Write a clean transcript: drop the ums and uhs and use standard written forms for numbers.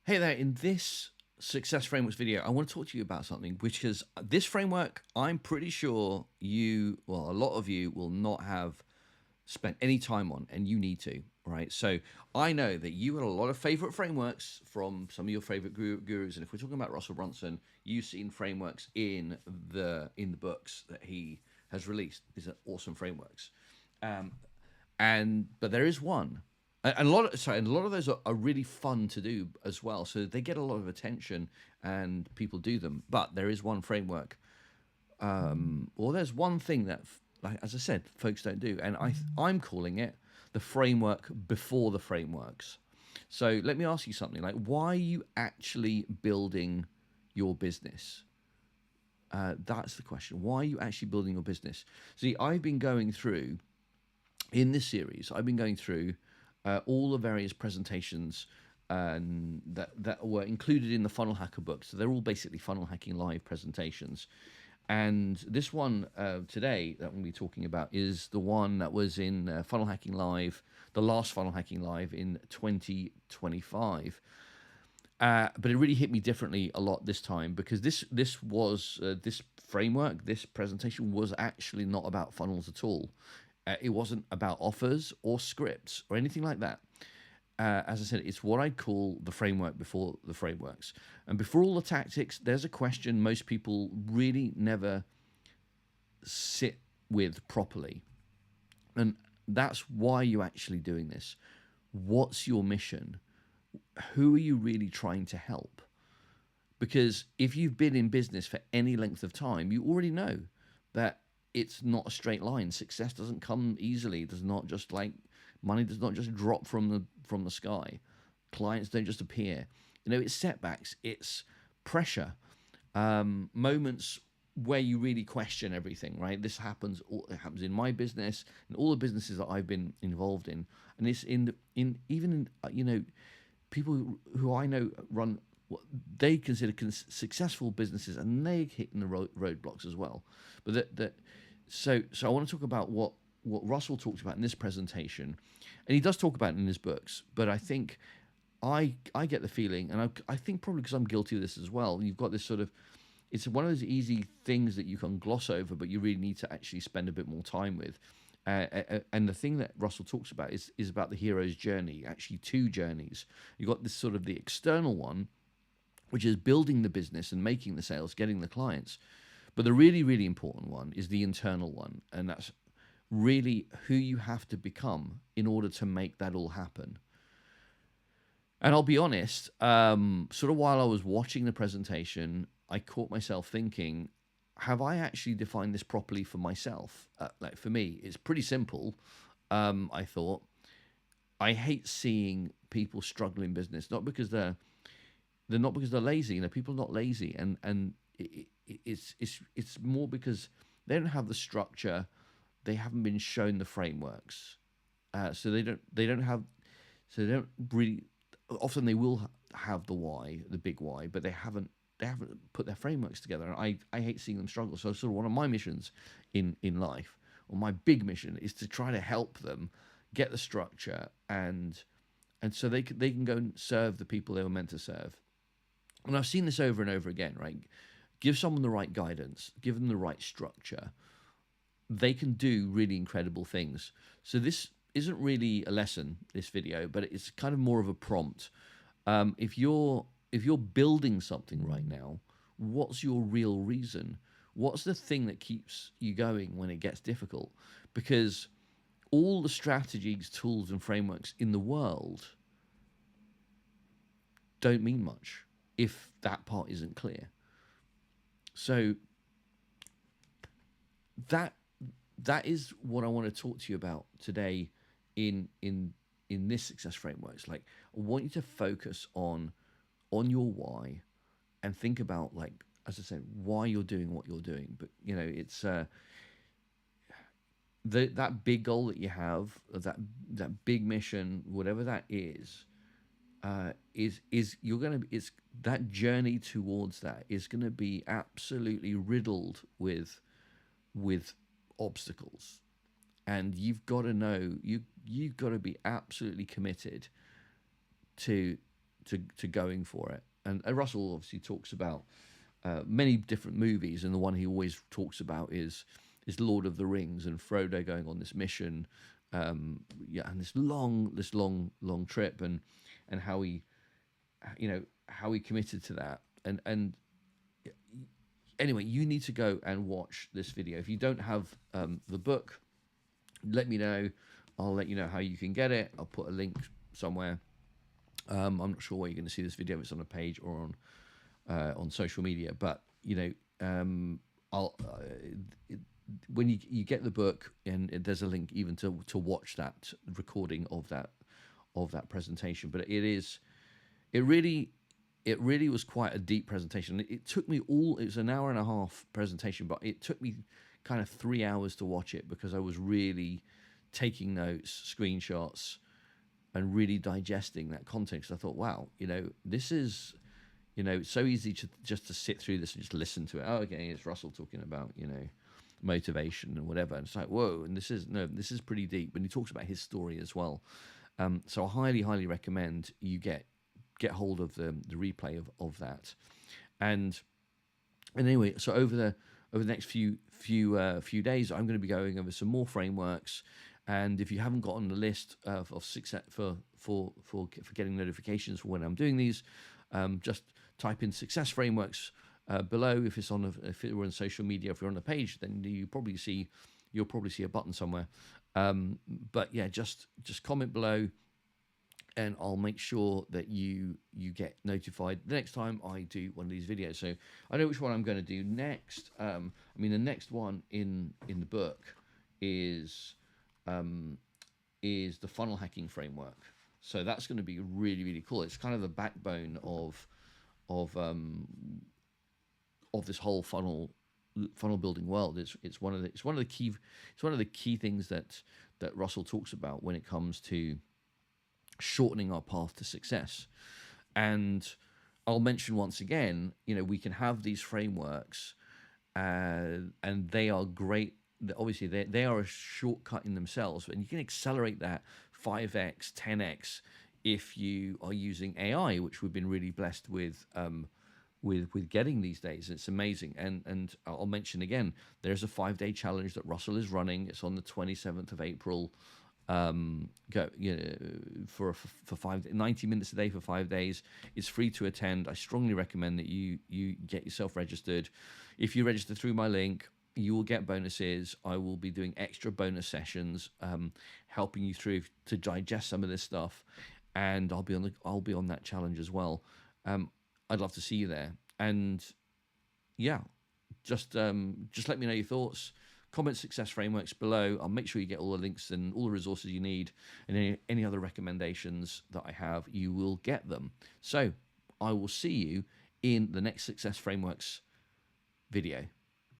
Hey there, in this Success Frameworks video, I want to talk to you about something, which is this framework, I'm pretty sure a lot of you will not have spent any time on, and you need to, right? So I know that you have a lot of favorite frameworks from some of your favorite gurus, and if we're talking about Russell Brunson, you've seen frameworks in the books that he has released. These are awesome frameworks. Um, but there is one, and a lot of those are really fun to do as well. So they get a lot of attention, and people do them. But there is one framework, or there's one thing that, like as I said, folks don't do, and I'm calling it the framework before the frameworks. So let me ask you something: like, why are you actually building your business? That's the question. Why are you actually building your business? See, I've been going through in this series, I've been going through all the various presentations that were included in the Funnel Hacker book. So they're all basically funnel hacking live presentations. And this one today that I'm going to be talking about is the one that was in Funnel Hacking Live, the last Funnel Hacking Live in 2025. But it really hit me differently a lot this time because this framework, this presentation was actually not about funnels at all. It wasn't about offers or scripts or anything like that. As I said, it's what I call the framework before the frameworks. And before all the tactics, there's a question most people really never sit with properly. And that's why you're actually doing this. What's your mission? Who are you really trying to help? Because if you've been in business for any length of time, you already know that it's not a straight line. Success doesn't come easily. It does not just like money does not just drop from the sky. Clients don't just appear. It's setbacks. It's pressure. Moments where you really question everything. Right. This happens. It happens in my business and all the businesses that I've been involved in, and it's in even in people who I know run what they consider successful businesses, and they hit in the roadblocks as well. But so I want to talk about what Russell talked about in this presentation, and he does talk about it in his books. But I think I get the feeling, and I think probably because I'm guilty of this as well. You've got this sort of, it's one of those easy things that you can gloss over, but you really need to actually spend a bit more time with. And the thing that Russell talks about is about the hero's journey, actually two journeys. You've got this sort of the external one, which is building the business and making the sales, getting the clients. But the really, really important one is the internal one. And that's really who you have to become in order to make that all happen. And I'll be honest, sort of while I was watching the presentation, I caught myself thinking, have I actually defined this properly for myself? Like for me, it's pretty simple. I thought I hate seeing people struggle in business, not because they're not because they're lazy. People are not lazy, and it's more because they don't have the structure, they haven't been shown the frameworks, so they don't have, so they don't really. Often they will have the why, the big why, but they haven't put their frameworks together. And I hate seeing them struggle. So sort of one of my missions in life, or my big mission, is to try to help them get the structure and so they can go and serve the people they were meant to serve. And I've seen this over and over again, right? Give someone the right guidance, give them the right structure, they can do really incredible things. So this isn't really a lesson, this video, but it's kind of more of a prompt. If you're building something right now, what's your real reason? What's the thing that keeps you going when it gets difficult? Because all the strategies, tools, and frameworks in the world don't mean much if that part isn't clear. So that is what I want to talk to you about today in this success frameworks. Like, I want you to focus on your why and think about, like, as I said, why you're doing what you're doing. But it's that big goal that you have, that big mission, whatever that is you're gonna, it's that journey towards that is gonna be absolutely riddled with obstacles, and you've got to know, you've got to be absolutely committed to to going for it. And Russell obviously talks about many different movies, and the one he always talks about is Lord of the Rings and Frodo going on this mission, yeah, and this long trip, and how he, how he committed to that, and anyway, you need to go and watch this video. If you don't have the book, let me know. I'll let you know how you can get it. I'll put a link somewhere. I'm not sure where you're going to see this video, if it's on a page or on social media, but I'll when you get the book, and there's a link even to watch that recording of that presentation. But it really was quite a deep presentation. It took me it was an hour and a half presentation, but it took me kind of 3 hours to watch it, because I was really taking notes, screenshots, and really digesting that context. I thought, wow, this is, it's so easy just to sit through this and just listen to it. Oh, okay, it's Russell talking about, motivation and whatever. And it's like, whoa, and this is pretty deep. And he talks about his story as well. So I highly, highly recommend you get hold of the replay of that. And anyway, so over the next few days, I'm going to be going over some more frameworks. And if you haven't got on the list of success for getting notifications for when I'm doing these, just type in success frameworks below. If it were on social media, if you're on the page, then you'll probably see a button somewhere. But yeah, just comment below, and I'll make sure that you get notified the next time I do one of these videos. So I know which one I'm going to do next. The next one in the book is the funnel hacking framework. So that's going to be really, really cool. It's kind of the backbone of this whole funnel building world. It's one of the key things that Russell talks about when it comes to shortening our path to success. And I'll mention once again, we can have these frameworks, and they are great. Obviously, they are a shortcut in themselves, and you can accelerate that 5x, 10x if you are using AI, which we've been really blessed with getting these days. It's amazing. And I'll mention again, there's a 5-day challenge that Russell is running. It's on the 27th of April. For 90 minutes a day for 5 days. It's free to attend. I strongly recommend that you get yourself registered. If you register through my link, you will get bonuses. I will be doing extra bonus sessions, helping you through to digest some of this stuff, and I'll be on that challenge as well. I'd love to see you there. And yeah, just let me know your thoughts. Comment success frameworks below. I'll make sure you get all the links and all the resources you need, and any other recommendations that I have, you will get them. So I will see you in the next success frameworks video.